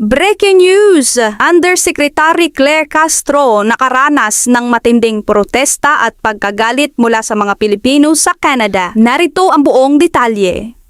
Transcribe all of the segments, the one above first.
Breaking news! Undersecretary Claire Castro nakaranas ng matinding protesta at pagkagalit mula sa mga Pilipino sa Canada. Narito ang buong detalye.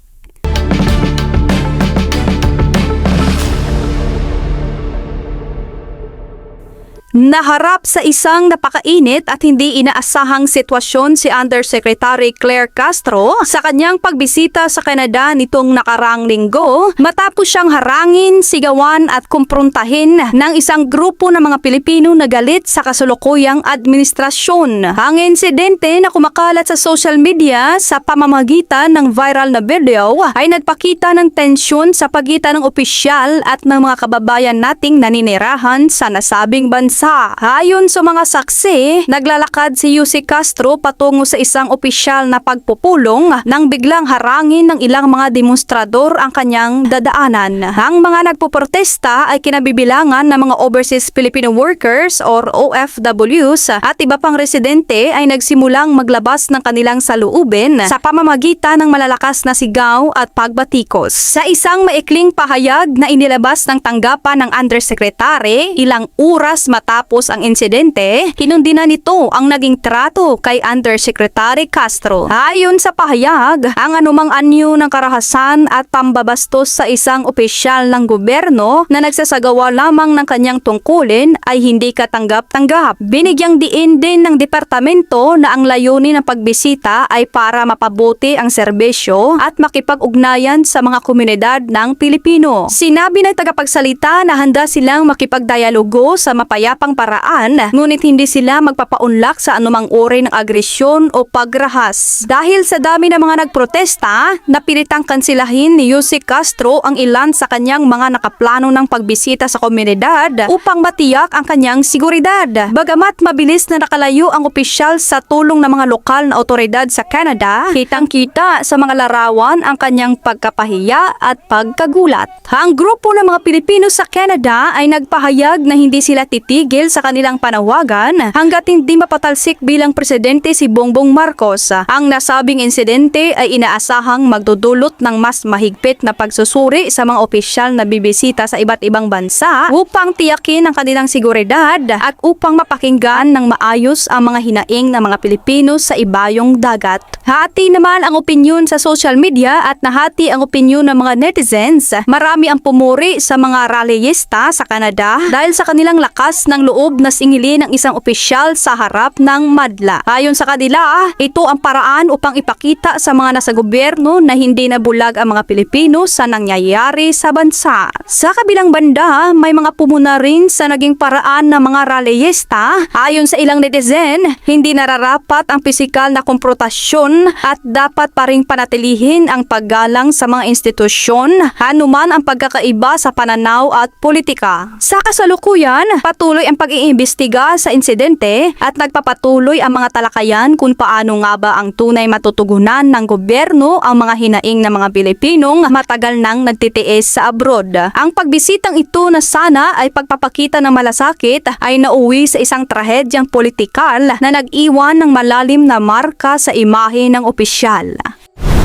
Naharap sa isang napakainit at hindi inaasahang sitwasyon si Undersecretary Claire Castro sa kanyang pagbisita sa Canada nitong nakarang linggo matapos siyang harangin, sigawan at kumprontahin ng isang grupo ng mga Pilipino na galit sa kasalukuyang administrasyon. Ang insidente na kumakalat sa social media sa pamamagitan ng viral na video ay nagpakita ng tensyon sa pagitan ng opisyal at ng mga kababayan nating naninirahan sa nasabing bansa. Ayon sa mga saksi, naglalakad si Yussi Castro patungo sa isang opisyal na pagpupulong nang biglang harangin ng ilang mga demonstrador ang kanyang dadaanan. Ang mga nagpoprotesta ay kinabibilangan ng mga overseas Filipino workers or OFWs at iba pang residente ay nagsimulang maglabas ng kanilang saloobin sa pamamagitan ng malalakas na sigaw at pagbatikos. Sa isang maikling pahayag na inilabas ng tanggapan ng Undersecretary ilang oras matapos ang insidente, kinundina nito ang naging trato kay Undersecretary Castro. Ayon sa pahayag, ang anumang anyo ng karahasan at pambabastos sa isang opisyal ng gobyerno na nagsasagawa lamang ng kanyang tungkulin ay hindi katanggap-tanggap. Binigyang diin din ng departamento na ang layunin ng pagbisita ay para mapabuti ang serbisyo at makipag-ugnayan sa mga komunidad ng Pilipino. Sinabi ng tagapagsalita na handa silang makipagdialogo sa mapayapang paraan, ngunit hindi sila magpapaunlak sa anumang uri ng agresyon o pagrahas. Dahil sa dami ng mga nagprotesta, napilitang kansilahin ni Yussi Castro ang ilan sa kanyang mga nakaplano ng pagbisita sa komunidad upang matiyak ang kanyang seguridad. Bagamat mabilis na nakalayo ang opisyal sa tulong ng mga lokal na otoridad sa Canada, kitang-kita sa mga larawan ang kanyang pagkapahiya at pagkagulat. Ang grupo ng mga Pilipino sa Canada ay nagpahayag na hindi sila titigil sa kanilang panawagan hanggat hindi mapatalsik bilang presidente si Bongbong Marcos. Ang nasabing insidente ay inaasahang magdudulot ng mas mahigpit na pagsusuri sa mga opisyal na bibisita sa iba't ibang bansa upang tiyakin ang kanilang seguridad at upang mapakinggan ng maayos ang mga hinaing ng mga Pilipino sa ibayong dagat. Hati naman ang opinyon sa social media at nahati ang opinyon ng mga netizens. Marami ang pumuri sa mga rallyista sa Canada dahil sa kanilang lakas ng loob na singilin ng isang opisyal sa harap ng madla. Ayon sa kanila, ito ang paraan upang ipakita sa mga nasa gobyerno na hindi nabulag ang mga Pilipino sa nangyayari sa bansa. Sa kabilang banda, may mga pumuna rin sa naging paraan ng mga rallyista. Ayon sa ilang netizen, hindi nararapat ang pisikal na konfrontasyon at dapat pa ring panatilihin ang paggalang sa mga institusyon, anuman ang pagkakaiba sa pananaw at politika. Sa kasalukuyan, patuloy ang pag-iimbestiga sa insidente at nagpapatuloy ang mga talakayan kung paano nga ba ang tunay matutugunan ng gobyerno ang mga hinaing ng mga Pilipinong matagal nang nagtitiis sa abroad. Ang pagbisitang ito na sana ay pagpapakita ng malasakit ay nauwi sa isang trahedyang politikal na nag-iwan ng malalim na marka sa imahe ng opisyal.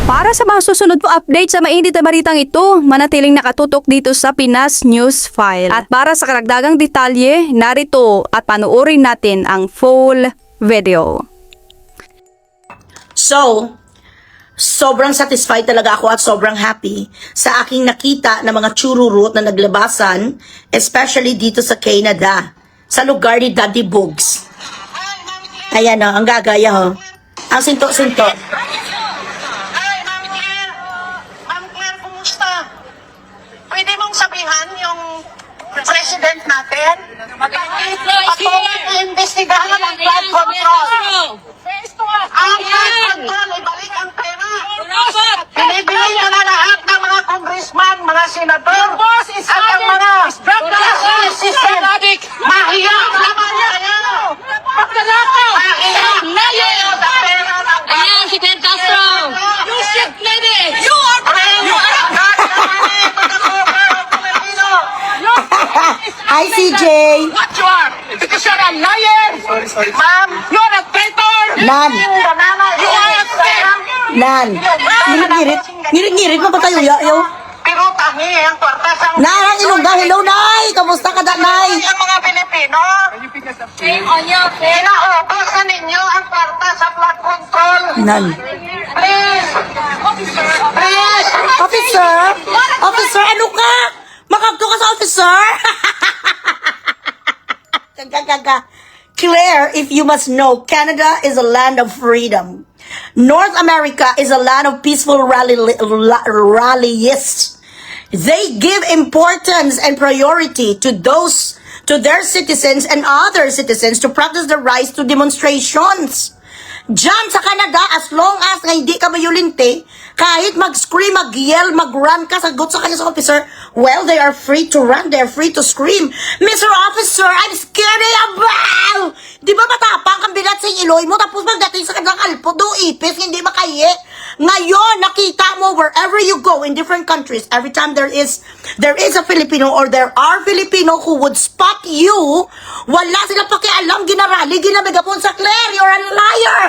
Para sa mga susunod po update sa mainit na balitang ito, manatiling nakatutok dito sa Pinas News File. At para sa karagdagang detalye, narito at panoorin natin ang full video. So, sobrang satisfied talaga ako at sobrang happy sa aking nakita na mga chururut na naglabasan, especially dito sa Canada, sa lugar ni Daddy Bugs. Ayan o, ang gagaya ho. Ang sinto-sinto. Pwede mong sabihan yung president natin? Patuloy na imbestigahan ang flood control. Ang flood control, ibalik ang pera. Binibili nyo na lahat ng mga congressman, mga senador, at ang mga system. Mahiya naman yan. Mahiya. Mahiya sa pera ng Ayan, si Claire Castro. You shit lady. You are Hi, CJ! what you are. Because you're a liar. Sorry. Ma'am, you're a traitor. Nan! You are a traitor. Nan! Ngirit-ngirit! Ngirit-ngirit mo ba kayo, yayaw? Pero tangi ang kwarta sa... Nan, ang ilong hello, Nan! Pilipino. Shame on you, sir. Inaubos na ninyo ang kwarta sa flood control. None. Please! Please! Officer? Officer, ano ka? Makagto ka sa officer? Claire, if you must know, Canada is a land of freedom. North America is a land of peaceful rallyists. They give importance and priority to their citizens and other citizens to practice their rights to demonstrations. Diyan sa Canada, as long as nga hindi ka mayulinte, kahit mag-scream, mag-yell, mag-run ka, sagot sa kanya sa officer, well, they are free to run, they are free to scream. Mr. Officer, I'm scared about! Di ba matapang kang bilat sa iloy mo, tapos magdating sa kanilang alpo, do ipis, hindi makaye. Ngayon, nakita mo, wherever you go in different countries, every time there is a Filipino or there are Filipino who would spot you, wala sila pakialam, ginarali, ginamegapon sa Claire, you're a liar!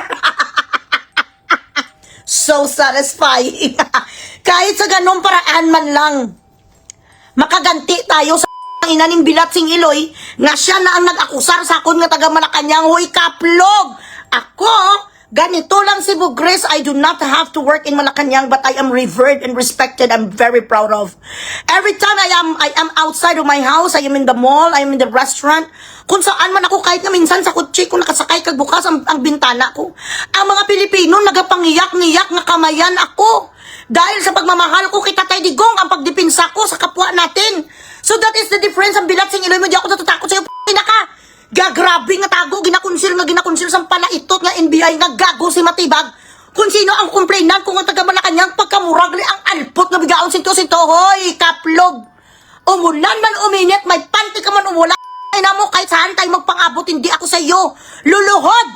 So satisfying. Kahit sa ganung paraan man lang, makaganti tayo sa inaning bilat sing iloy, nga siya na ang nag-akusar sa akon nga taga Malacanang, huy kaplog! Ako, ganito lang si Bugres, I do not have to work in Malacanang, but I am revered and respected. I'm very proud of. Every time I am outside of my house, I am in the mall, I am in the restaurant, kung saan man ako, kahit na minsan sa kutsi ko nakasakay kag bukas ang bintana ko. Ang mga Pilipino nagapangiyak-ngiyak nga kamayan ako. Dahil sa pagmamahal ko kay Tatay Digong, ang pagdipinsa ko sa kapwa natin. So that is the difference. Ang bilat sing iloy mo, di ako natatakot sa'yo, ka. Gagrabe nga tago, ginakonsil sa palaitot nga NBI nga gago si Matibag. Kung sino ang complainant, kung ang taga Malacanang pagkamuragli ang alpot nga bigaon sinto-sinto, hoy, kaplog. Umulan man uminit, may panty ka man umula. Ina mo, kahit saan tayo magpangabot, hindi ako sa iyo luluhod.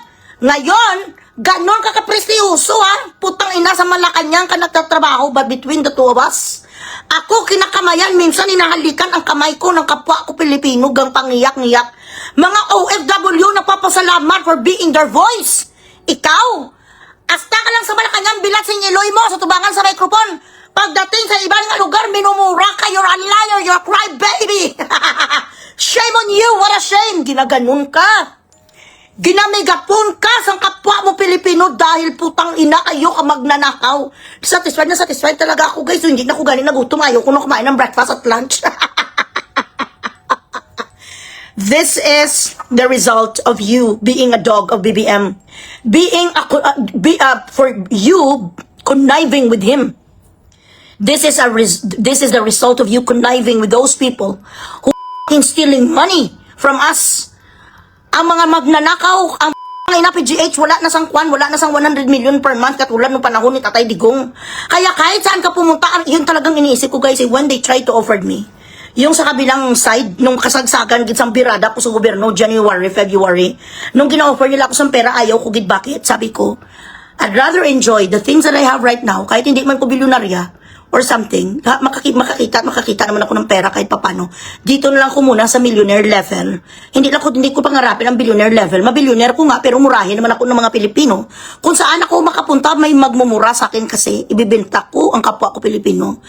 Ngayon, ganon ka kaprestiyuso ha. Putang ina, sa Malacanang ka nagtatrabaho, but between the two of us, ako kinakamayan, minsan inahalikan ang kamay ko ng kapwa ko Pilipino, gang pangiyak-ngiyak. Mga OFW nagpapasalamat for being their voice. Ikaw, asta ka lang sa Malacanang, bilat sa iloy mo, sa tubangan sa microphone. Pagdating sa ibang lugar, minumura ka, you're a liar, you're a crybaby. Shame on you, what a shame. Ginaganon ka. Ginamigapon ka sa kapwa mo Pilipino dahil putang ina kayo ka magnanakaw. Satisfied talaga ako guys. So, hindi na ako galing nagutom. Ayaw ko na kumain ng breakfast at lunch. This is the result of you being a dog of BBM. For you conniving with him. This is the result of you conniving with those people who stealing money from us. Ang mga magnanakaw, ang ina PGH, wala na sang 100 million per month katulad ng panahon ni Tatay Digong. Kaya kahit saan ka pumunta, yun talagang iniisip ko guys, when they try to offer me, yung sa kabilang side, nung kasagsagan gid sang birada ko sa gobyerno, January, February, nung gina-offer nila ako sang pera, ayaw ko gid bakit? Sabi ko, I'd rather enjoy the things that I have right now, kahit hindi man ko bilyonarya, or something, makakita naman ako ng pera kahit papano. Dito na lang ko muna sa millionaire level. Hindi ko pangarapin ang billionaire level. Mabillionaire ko nga, pero murahin naman ako ng mga Pilipino. Kung saan ako makapunta, may magmumura sa akin kasi ibibenta ko ang kapwa ko Pilipino.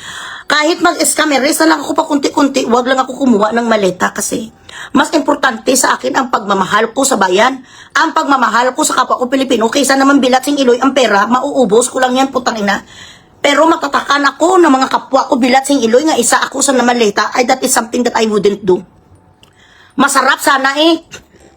Kahit mag-scammers na lang ako pa kunti-kunti, wag lang ako kumuha ng maleta kasi mas importante sa akin ang pagmamahal ko sa bayan, ang pagmamahal ko sa kapwa ko Pilipino, kaysa naman bilat sing iloy ang pera, mauubos ko lang yan, putang ina. Pero matatakan ako ng mga kapwa ko bilat sing iloy nga isa ako sa namaleta, ay that is something that I wouldn't do. Masarap sana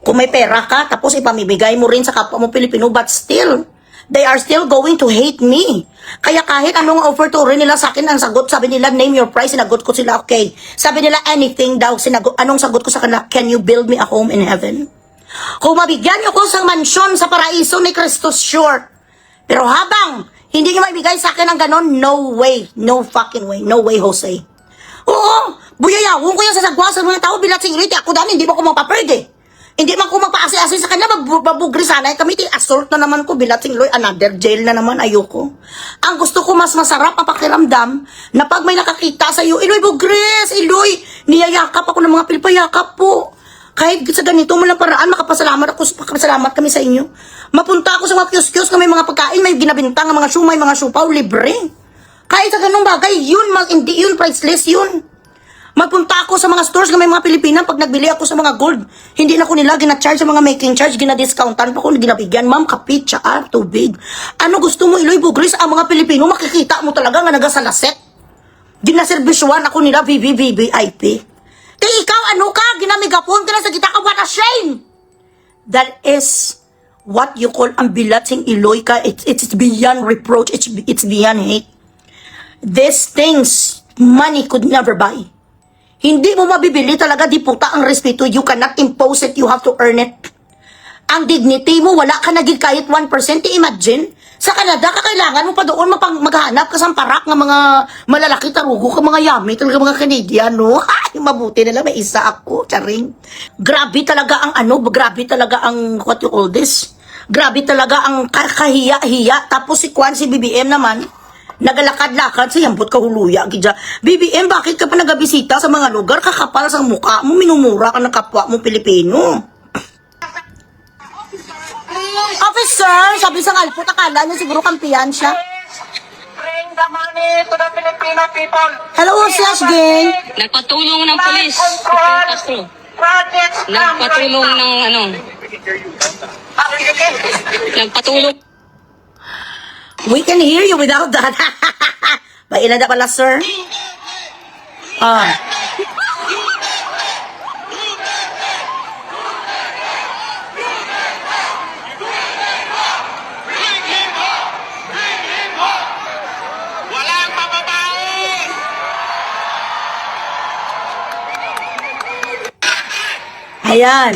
kung may pera ka, tapos ipamibigay mo rin sa kapwa mo Pilipino, but still, they are still going to hate me. Kaya kahit anong offer to rin nila sa akin, ang sagot, sabi nila, name your price, sinagot ko sila, okay. Sabi nila, anything daw, anong sagot ko sa kanila, can you build me a home in heaven? Kung mabigyan niyo ko sa mansyon sa paraiso ni Cristo, sure. Pero habang hindi niyo maibigay sa akin ang ganon, no way, no fucking way, no way, Jose. Oo, buyayawon ko yung sasagwa sa mga tao, bilat sing iloy, ako dahil hindi mo ko mapaperde. Hindi man ko magpaasi-asi sa kanya, magbubugri sana. Kami, assault na naman ko, bilat sing iloy, another jail na naman, ayoko. Ang gusto ko, mas masarap ang pakiramdam, na pag may nakakita sa iyo, iloy, bugres, iloy, niyayakap ako ng mga pilipayakap po. Kahit sa ganito mo lang paraan, makapasalamat kami sa inyo. Mapunta ako sa mga kiosk-kiosk na may mga pagkain, may ginabintang mga sumay, mga supaw, libre. Kahit sa ganung bagay, yun, hindi yun, priceless yun. Magpunta ako sa mga stores na may mga Pilipina, pag nagbili ako sa mga gold, hindi na ko nila gina-charge sa mga making charge, gina-discountan pa ko, ginabigyan, ma'am, kapit, tsaka, tubig. Ano gusto mo, Iloy Bugris, ang mga Pilipino, makikita mo talaga nga nagasalaset. Ginaservisyoan ako nila, VVVVIP. Kaya ikaw, ano ka, ginamigapon ka na sa kita ka, what a shame! That is what you call ambilating Iloy ka. It's beyond reproach, it's beyond hate. These things, money could never buy. Hindi mo mabibili talaga, di puta ang respeto. You cannot impose it, you have to earn it. Ang dignity mo, wala ka naging kahit 1%. Imagine, sa Canada, kakailangan mo pa doon maghanap ka sa parak ng mga malalaki tarugo ka, mga yummy, talaga mga Canadian, no? Ay, mabuti nila, may isa ako, charing. Grabe talaga grabe talaga ang, what you call this? Grabe talaga ang kahiya-hiya. Tapos si Kwan, si BBM naman, nagalakad-lakad sa yambot kahuluya. BBM, bakit ka pa nagabisita sa mga lugar? Kakapal sa mukha mo, minumura ka ng kapwa mo Pilipino. Officer, sabi sa alpot, akala niya siguro kampiyan siya. Bring the money to the Filipino people. Hello, Slash Gang. Nagpatulong ng polis, Control Castro. projects come right Nagpatulong now. ng ano, nagpatulong. We can hear you without that. Bailan na pala, sir. Ah. Walang mababae! Ayan.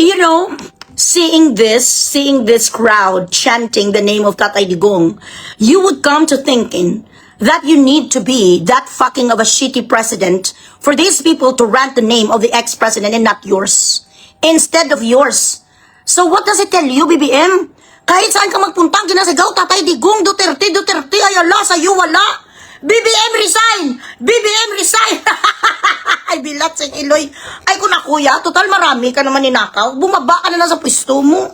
You know, seeing this crowd chanting the name of Tatay Digong, you would come to thinking that you need to be that fucking of a shitty president for these people to rant the name of the ex-president and not yours. Instead of yours. So what does it tell you, BBM? Kahit saan ka magpuntang ginasigaw, Tatay Digong, Duterte, ayala, sa'yo wala. BBM resign! BBM resign! Ay, bilat sa Iloy. Ay, kung na kuya, total marami ka naman ninakaw. Bumaba ka na lang sa pwesto mo.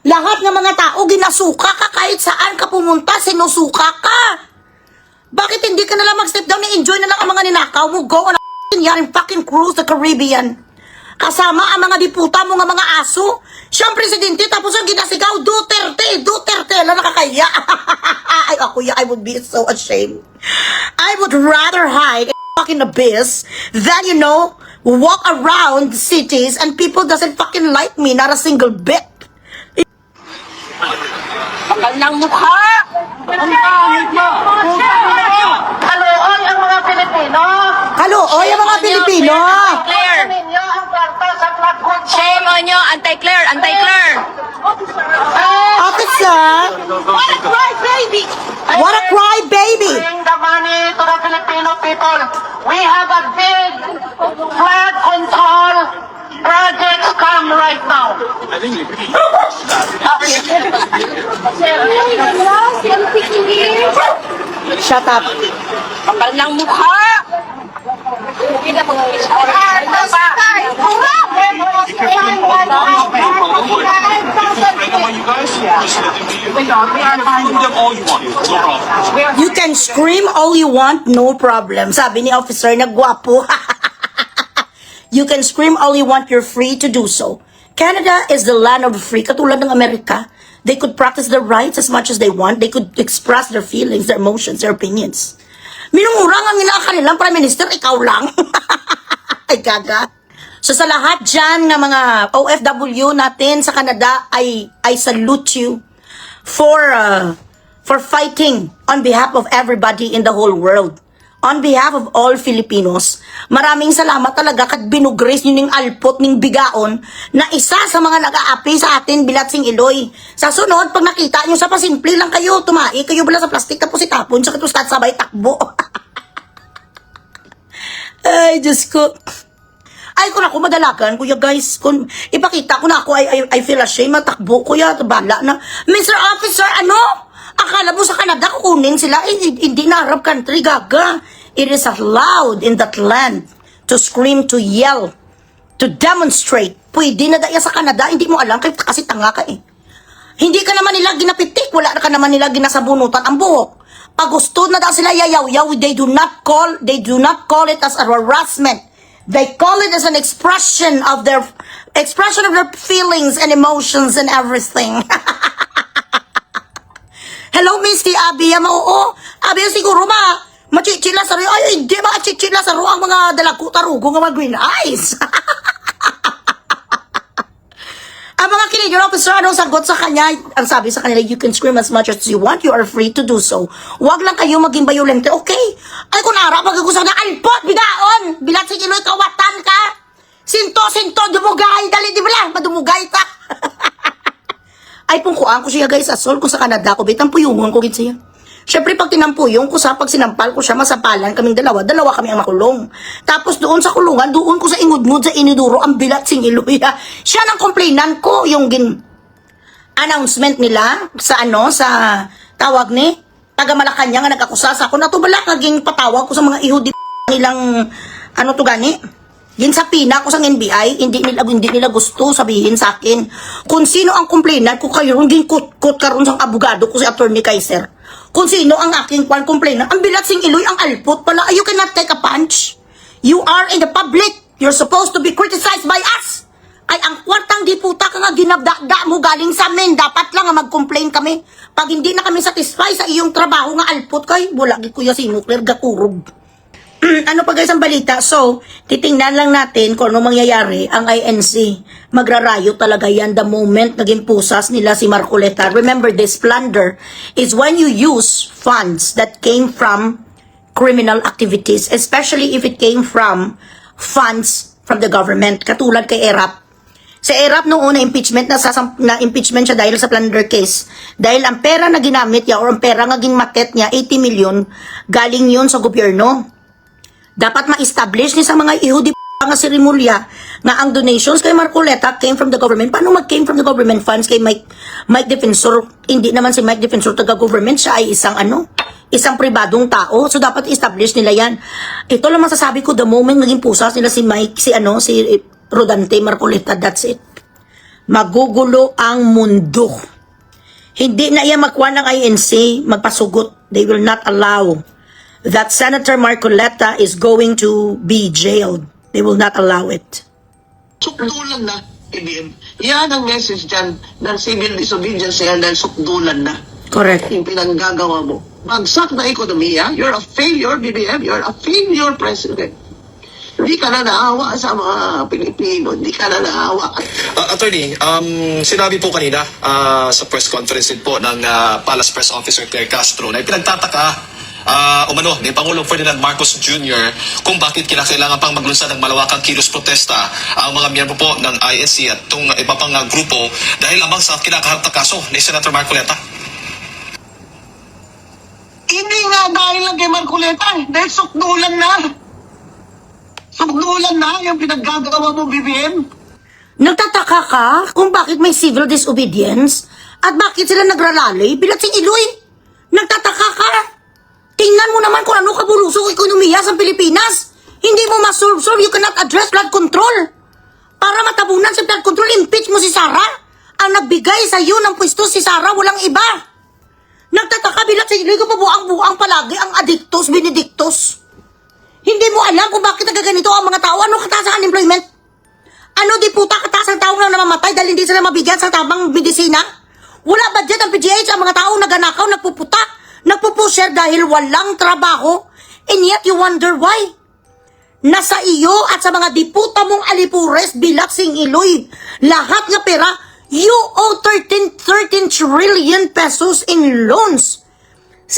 Lahat ng mga tao, ginasuka ka kahit saan ka pumunta, sinusuka ka. Bakit hindi ka na lang mag-step down, i-enjoy na lang ang mga ninakaw mo? Go on a fucking cruise the Caribbean. Kasama ang mga diputa mo nga mga aso. Siyang presidente, tapos ang ginasigaw, Duterte, lang nakakaya. Ay, ako, I would be so ashamed. I would rather hide in fucking abyss than, walk around cities and people doesn't fucking like me, not a single bit. Bakal ng mukha! Ang pangit mo! Haluon ang mga Pilipino! Oy, ang mga Pilipino! Claire, Ninyo ang kwarta sa flood control! shame on you, anti-Claire. Officer! What a cry, baby! What a cry, baby! Bring the money to the Filipino people! We have a big flood control projects come right now! Shut up. Bakal ng mukha. You can scream all you want, no problem. Sabi ni officer na gwapo. You can scream all you want, you're free to do so. Canada is the land of the free. Katulad ng Amerika, they could practice their rights as much as they want. They could express their feelings, their emotions, their opinions. Minumurang ang nila kanilang Prime Minister, ikaw lang. Ay, gaga. So sa lahat dyan ng mga OFW natin sa Canada, I salute you for fighting on behalf of everybody in the whole world. On behalf of all Filipinos, maraming salamat talaga kat binugres nyo ning alpot ning bigaon na isa sa mga nag-aapi sa atin bilatsing Iloy. Sa sunod, pag nakita nyo sa pasimple lang kayo, tumai kayo bala sa plastic tapos itapon sa katustat sabay takbo. Ay, Diyos ko. Ay, kung ako madalagan, kuya guys, kung ipakita ko na ako, I feel ashamed, matakbo, kuya, bala na. Mr. Officer, ano? Akala mo sa Canada kukunin sila, hindi na Arab country, gaga. It is allowed in that land to scream, to yell, to demonstrate. Pwede na daya sa Canada, hindi mo alam kasi tanga ka eh. Hindi ka naman nila ginapitik, wala ka naman nila ginasabunutan ang buhok. Pag gusto na daw sila yayaw-yaw, they do not call it as a harassment. They call it as an expression of their feelings and emotions and everything. Hello, Misty Abby. Oo. Abi, siguro machichila sa ro. Ay, hindi machichila sa ro ang mga dalagu-tarugo nga mga green eyes. Ang mga kinidyo officer, anong sagot sa kanya? Ang sabi sa kanila, you can scream as much as you want. You are free to do so. Huwag lang kayo maging violente. Okay. Ay, kung nara, pag-agusan na, alpot, bidaon. Bilat si Kinoy, kawatan ka. Sinto, dumugay. Dali, di ba lang? Madumugay ta. Ay, pungkuan ko siya guys, asol ko sa Canada ko, bitang puyungon ko gid siya. Siyempre, pag tinampuyong ko pag sinampal ko siya, masapalan kaming dalawa kami ang makulong. Tapos doon sa kulungan, doon ko sa ingud-ngud, sa iniduro, ang bilat sing iluya. Siya nang complainan ko, yung announcement nila, sa tawag ni, taga Malacanang nga nag-akusa sa ako, natubala, naging patawag ko sa mga ihudi nilang, ginsapina ko sa NBI, hindi nila gusto sabihin sa akin kung sino ang complainant ko kayo, hindi kot karon sang abogado ko si Attorney Kaiser. Kung sino ang aking complainant, ang bilat sing iloy, ang alpot pala, you cannot take a punch. You are in the public. You're supposed to be criticized by us. Ay, ang kwartang diputa ka nga ginabda mo galing sa amin. Dapat lang nga mag-complain kami. Pag hindi na kami satisfy sa iyong trabaho nga alpot kay, wala gid kuya sinukler gakurog. Ano pa guys ang balita? So, titingnan lang natin kung ano mangyayari ang INC. Magrarayo talaga yan the moment naging pusas nila si Marcoleta. Remember, this plunder is when you use funds that came from criminal activities, especially if it came from funds from the government. Katulad kay ERAP. Sa ERAP noong una impeachment, na-impeachment siya dahil sa plunder case. Dahil ang pera na ginamit niya or ang pera nga ginmaket niya, 80 million, galing yun sa gobyerno. Dapat ma-establish ni sa mga ihudi nga si Rimulya na ang donations kay Marcoleta came from the government. Paano mag-came from the government funds kay Mike Defensor? Hindi naman si Mike Defensor taga-government, siya ay isang pribadong tao. So dapat establish nila yan. Ito lang masasabi ko, the moment naging pusas nila si Rodante Marcoleta, that's it. Magugulo ang mundo. Hindi na yan magkuha ng INC, magpasugot. They will not allow that Senator Marcoleta is going to be jailed. They will not allow it. Sukdulan na, PBM. Yan ang message dyan ng civil disobedience yan dahil sukdulan na. Correct. Yung pinanggagawa mo. Bagsak na ekonomiya, you're a failure, BBM. You're a failure, President. Hindi ka na naawa sa mga Pilipino. Hindi ka na naawa. Attorney, sinabi po kanina sa press conference din po ng Palace Press Officer Claire Castro na pinagtataka ni Pangulong Ferdinand Marcos Jr. kung bakit kinakailangan pang maglunsad ng malawakang kilos protesta ang mga miyembro po ng INC at itong iba pang grupo dahil lamang sa kinakaharap na kaso ni Senator Marcoleta. Hindi nga dahil lang kay Marcoleta. Dahil sukdulan na. Sukdulan na yung pinaggagawa mo, BBM. Nagtataka ka kung bakit may civil disobedience at bakit sila nagralali bilat sing iloy? Nagtataka ka? Tingnan mo naman kung ano kabulusong ekonomiya sa Pilipinas. Hindi mo masolve, you cannot address flood control. Para matabunan sa flood control, impeach mo si Sara. Ang nagbigay sa iyo ng pwesto si Sara, walang iba. Nagtataka bilat sa iloy ko pabuang-buang palagi ang addictus, benedictus. Hindi mo alam kung bakit nagaganito ang mga tao. Ano kataas ang unemployment? Ano di puta kataas ang tao na namamatay dahil hindi sila mabigyan sa tamang medisina? Wala budget ang PGH, ang mga tao naganakaw, nagpuputa. Nagpupusher dahil walang trabaho, and yet you wonder why. Nasa iyo at sa mga diputa mong alipures bilat sing iloy. Lahat nga pera, you owe 13 trillion pesos in loans.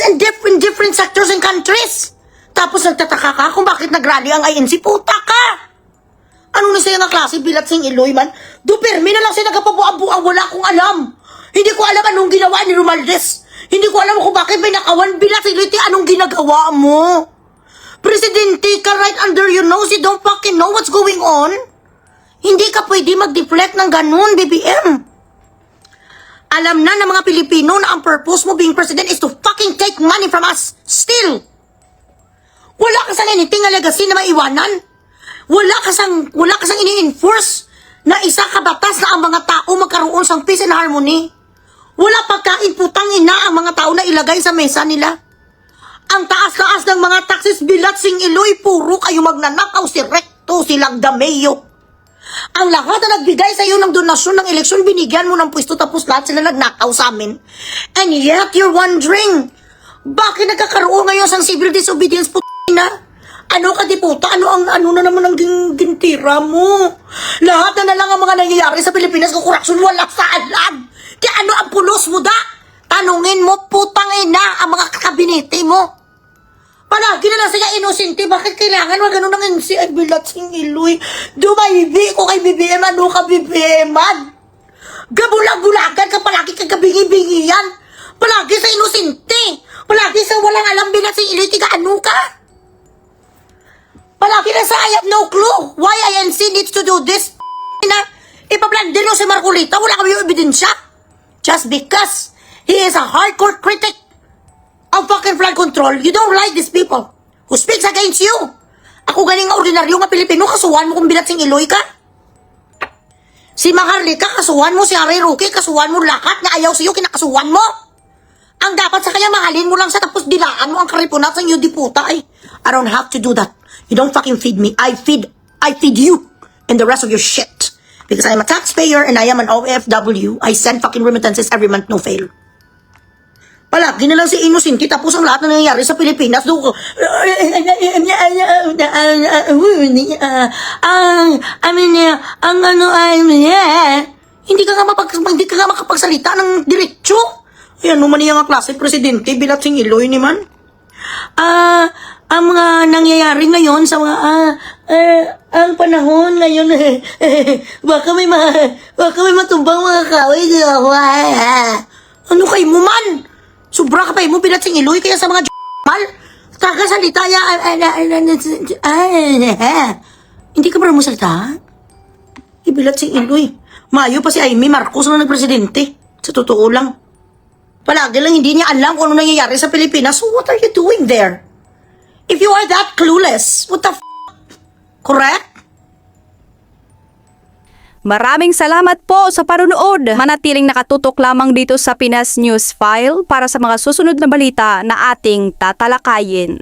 In different sectors and countries. Tapos nagtataka ka kung bakit nagrally ang INC. Puta ka! Anong na siya nga klase bilat sing iloy man? Dupermi na lang siya nagkapabuang-buang, wala akong alam. Hindi ko alam anong ginawa ni Romualdez. Hindi ko alam kung bakit may nakawan bilat si Liti. Anong ginagawa mo? Presidente ka right under your nose. You don't fucking know what's going on. Hindi ka pwede mag-deflect ng ganun, BBM. Alam na ng mga Pilipino na ang purpose mo being president is to fucking take money from us. Still. Wala ka sang anything na legacy na maiwanan. Wala ka sang ini-enforce na isa ka batas na ang mga tao magkaroon sang peace and harmony. Wala pagkain putang ina ang mga tao na ilagay sa mesa nila. Ang taas-taas ng mga taxes Bilatsing Iloy, puro kayo magnanakaw si Recto, si Langdameo. Ang lahat na nagbigay sa iyo ng donasyon ng eleksyon, binigyan mo ng pwesto tapos lahat sila nagnakaw sa amin. And yet, you're wondering, bakit nagkakaroon ngayon ng civil disobedience na? Ano ka, diputa? Ano na naman ang gintira mo? Lahat na lang ang mga nangyayari sa Pilipinas kung korupsyon, wala sa alam. Kaya ano ang pulos mo da? Tanungin mo, putang ina, ang mga kabinete mo. Palagi na lang siya inosente. Bakit kailangan wag ganun ng NCI Bilatsing Iloy? Dumaybi ko kay BBM. Ano ka, BBM-an? Gabulag-bulagan ka palagi kagabingi-bingiyan. Palagi sa inosente. Palagi sa walang alam Bilatsing Iloy. Tiga ano ka? Palagi na sa I have no clue why INC needs to do this. Ipablandin mo si Marcolita. Wala kami yung ebidensya. Just because he is a hardcore critic of fucking flood control, you don't like these people who speaks against you. Ako ganing ordinaryo nga Pilipino, kasuhan mo kung Bilatsing Iloy ka. Si Maharlika, kasuhan mo. Si Harry Roque, kasuhan mo. Lahat na ayaw sa'yo, kinakasuhan mo. Ang dapat sa kanya, mahalin mo lang sa tapos dilaan mo ang karipunat sa iyo, diputa. Ay, I don't have to do that. You don't fucking feed me. I feed you and the rest of your shit. Because I am a taxpayer and I am an OFW. I send fucking remittances every month, no fail. Palagi na lang si Innocente tapos ang lahat na nangyayari sa Pilipinas. Hindi ka nga makapagsalita ng diretsyo. Ayan naman niya nga klase presidente, Bilatsing Iloy ni man. Ang mga nangyayari ngayon sa mga ang panahon ngayon baka may matumbang mga kaway. Ano kayo mo man? Sobra ka pa mo Bilatsing Iloy kaya sa mga mal. Kakasalita ya. Hindi ka ba mo salita? Bilatsing Iloy. Mayo pa si Amy Marcos na nagpresidente. Sa totoo lang. Palagi lang hindi niya alam kung ano nangyayari sa Pilipinas. So what are you doing there? If you are that clueless, what the correct? Maraming salamat po sa panunood. Manatiling nakatutok lamang dito sa Pinas News File para sa mga susunod na balita na ating tatalakayin.